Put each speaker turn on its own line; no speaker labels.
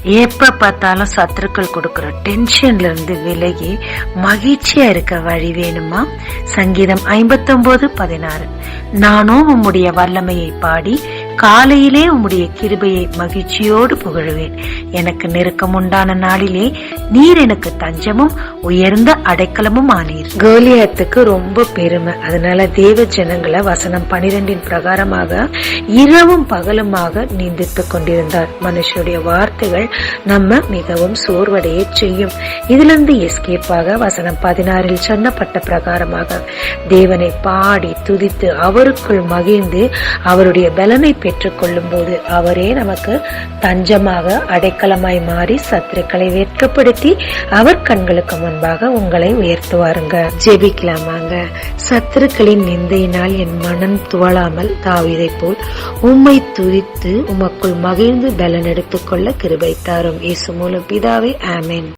எப்ப பார்த்தாலும் சத்துருக்கள் கொடுக்கிற டென்ஷன்ல இருந்து விலகி மகிழ்ச்சியா இருக்க வழி வேணுமா? சங்கீதம் 59:16. நானும் உம்முடைய வல்லமையை பாடி காலையிலே உம்முடைய கிருபையை மகிழ்ச்சியோடு புகழுவேன். எனக்கு நெருக்கம் உண்டான நாளிலே நீர் எனக்கு தஞ்சமும் உயர்ந்த அடைக்கலமும் ஆனீர். கோலியாத்துக்கு ரொம்ப பெருமை. அதனால தேவ ஜனங்களை வசனம் 12 பிரகாரமாக இரவும் பகலுமாக நிந்தித்துக் கொண்டிருந்தார். மனுஷனுடைய வார்த்தைகள் நம்ம மிகவும் சோர்வடைய செய்யும். இதுல இருந்து எஸ்கேப்பாக வசனம் 16 சொன்னப்பட்ட பிரகாரமாக தேவனை பாடி துதித்து அவருக்குள் மகிழ்ந்து அவருடைய பலனை பெற்றுக் கொள்ளும் போது அவரே நமக்கு தஞ்சமாக அடைக்கலமாய் மாறி சத்துருக்களை வெட்கப்படுத்தி அவர் கண்களுக்கு முன்பாக உங்களை உயர்த்துவாருங்க. ஜெபிக்கலாமாங்க. சத்துருக்களின் நிந்தையினால் என் மனம் துவளாமல் தாவீதை போல் உம்மை துதித்து உமக்குள் மகிழ்ந்து பலன் எடுத்துக்கொள்ள கிருபை தாரும். இயேசு மூலம் பிதாவே, ஆமென்.